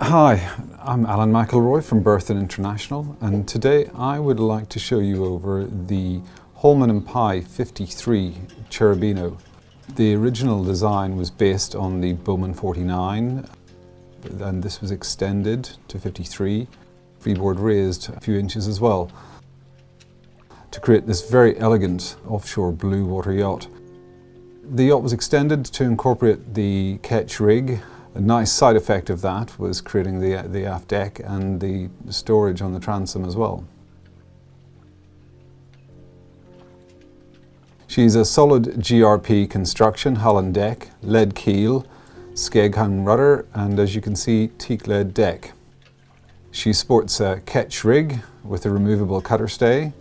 Hi, I'm Alan McIlroy from Berthon International, and today I would like to show you over the Holman and Pye 53 CHERUBINO. The original design was based on the Bowman 49, and this was extended to 53, freeboard raised a few inches as well, to create this very elegant offshore blue water yacht. The yacht was extended to incorporate the ketch rig. A nice side effect of that was creating the aft deck and the storage on the transom as well. She's a solid GRP construction, hull and deck, lead keel, skeg hung rudder, and as you can see, teak lead deck. She sports a ketch rig with a removable cutter stay,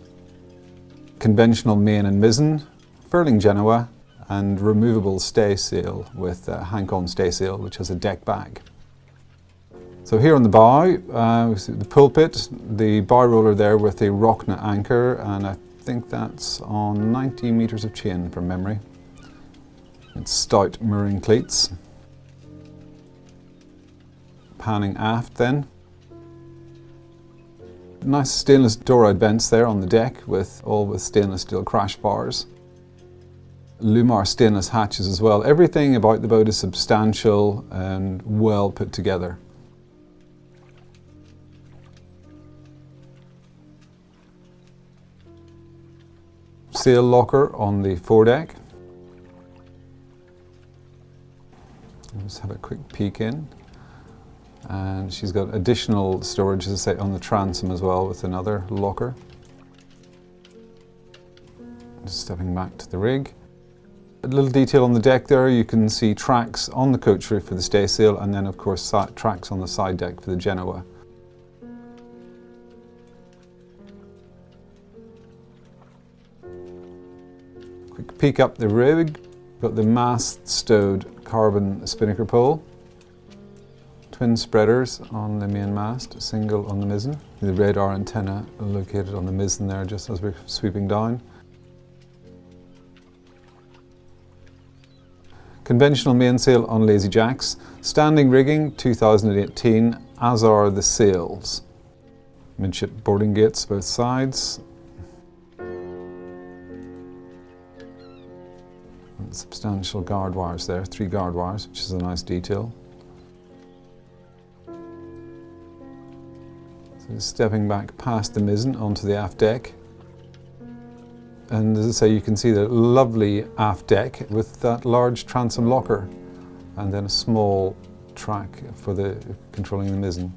conventional main and mizzen, furling genoa, and removable staysail with a hank-on staysail which has a deck bag. So here on the bow, we see the pulpit, the bow roller there with a Rockna anchor, and I think that's on 90 metres of chain from memory. It's stout mooring cleats. Panning aft then. Nice stainless door-out vents there on the deck all with stainless steel crash bars. Lumar stainless hatches as well. Everything about the boat is substantial and well put together. Sail locker on the foredeck. Let's have a quick peek in. And she's got additional storage, as I say, on the transom as well with another locker. Just stepping back to the rig. A little detail on the deck there, you can see tracks on the coach roof for the staysail, and then of course tracks on the side deck for the Genoa. Quick peek up the rig, got the mast stowed carbon spinnaker pole, twin spreaders on the main mast, single on the mizzen, the radar antenna located on the mizzen there just as we're sweeping down. Conventional mainsail on lazy jacks, standing rigging 2018, as are the sails. Midship boarding gates both sides. And substantial guard wires there, 3 guard wires, which is a nice detail. So stepping back past the mizzen onto the aft deck. And as I say, you can see the lovely aft deck with that large transom locker and then a small track for controlling the mizzen.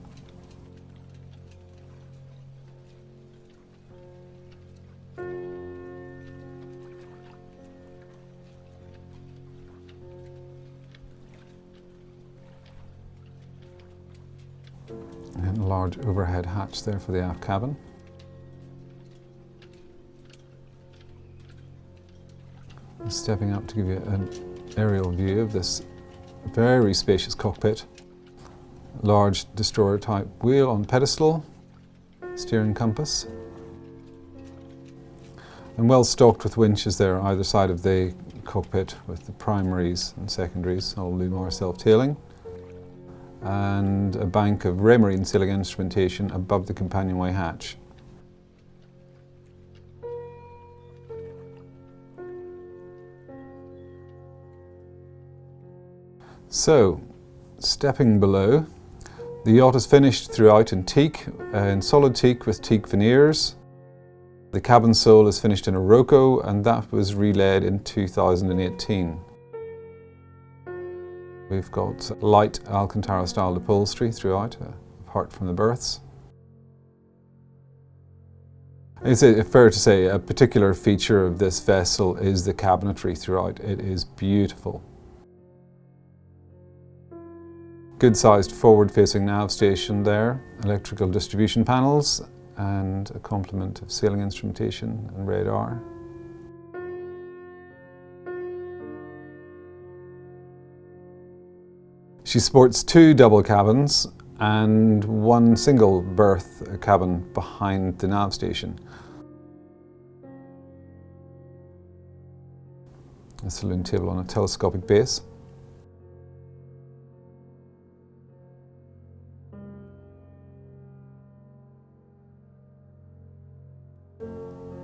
And a large overhead hatch there for the aft cabin. Stepping up to give you an aerial view of this very spacious cockpit. Large destroyer type wheel on pedestal, steering compass, and well stocked with winches there either side of the cockpit with the primaries and secondaries, all Lumar self-tailing, and a bank of Raymarine sailing instrumentation above the companionway hatch. So, stepping below, the yacht is finished throughout in teak, in solid teak with teak veneers. The cabin sole is finished in a Roco, and that was relaid in 2018. We've got light Alcantara style upholstery throughout, apart from the berths. It's fair to say a particular feature of this vessel is the cabinetry throughout. It is beautiful. Good-sized forward-facing nav station there, electrical distribution panels, and a complement of sailing instrumentation and radar. She sports 2 double cabins and 1 single berth cabin behind the nav station. A saloon table on a telescopic base.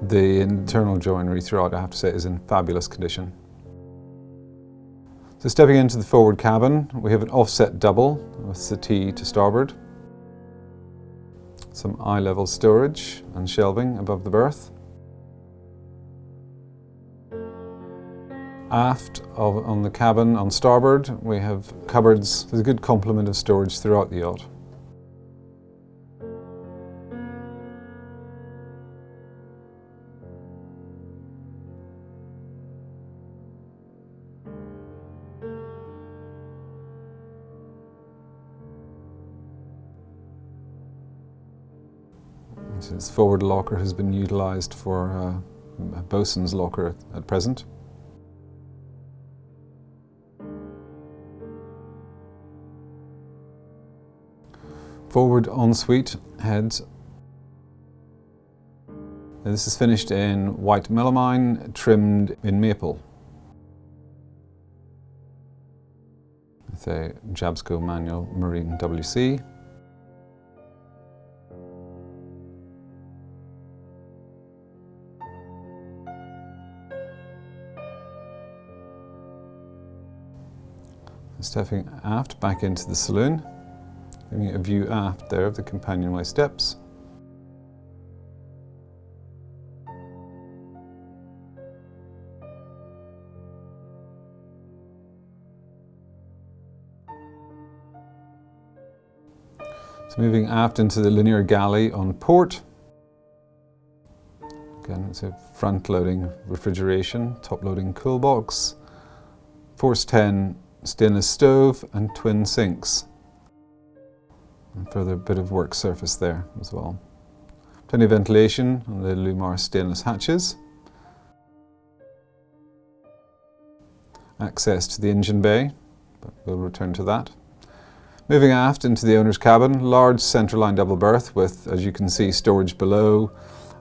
The internal joinery throughout, I have to say, is in fabulous condition. So stepping into the forward cabin, we have an offset double with settee to starboard. Some eye-level storage and shelving above the berth. Aft on the cabin on starboard, we have cupboards. There's a good complement of storage throughout the yacht. This forward locker has been utilised for a bosun's locker at present. Forward ensuite heads. This is finished in white melamine, trimmed in maple, with a Jabsco manual marine WC. Stepping aft back into the saloon, giving you a view aft there of the companionway steps. So moving aft into the linear galley on port. Again, it's a front-loading refrigeration, top-loading cool box, Force 10 stainless stove and twin sinks. And further bit of work surface there as well. Plenty of ventilation on the Lumar stainless hatches. Access to the engine bay, but we'll return to that. Moving aft into the owner's cabin, large centerline double berth with, as you can see, storage below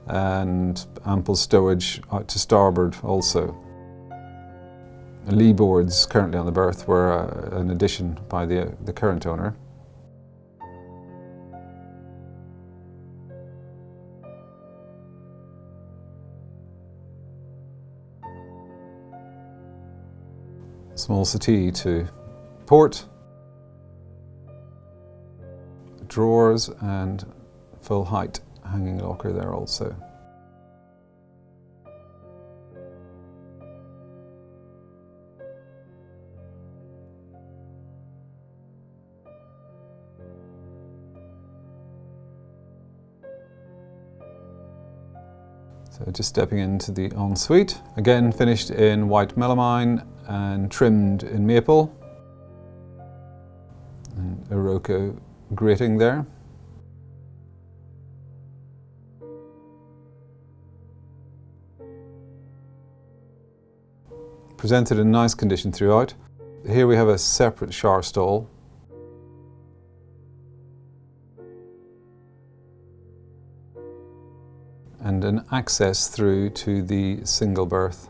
and ample stowage out to starboard also. Lee boards currently on the berth were an addition by the current owner. Small settee to port, drawers and full height hanging locker there also. So just stepping into the ensuite, again finished in white melamine and trimmed in maple. And Iroko grating there. Presented in nice condition throughout. Here we have a separate shower stall. And an access through to the single berth.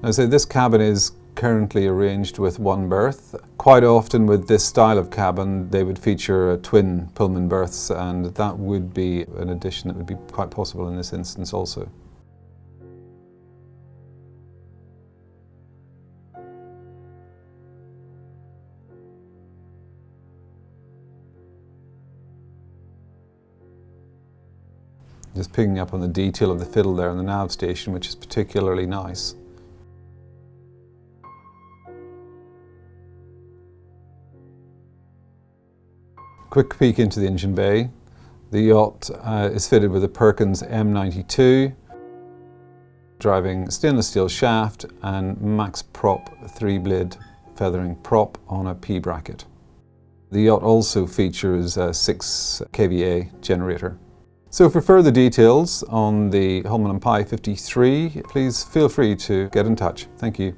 Now, so this cabin is currently arranged with one berth. Quite often with this style of cabin they would feature twin Pullman berths, and that would be an addition that would be quite possible in this instance also. Just picking up on the detail of the fiddle there on the nav station, which is particularly nice. Quick peek into the engine bay. The yacht is fitted with a Perkins M92, driving stainless steel shaft and max prop 3-blade feathering prop on a P bracket. The yacht also features a 6 kVA generator. So for further details on the Holman and Pye 53, please feel free to get in touch. Thank you.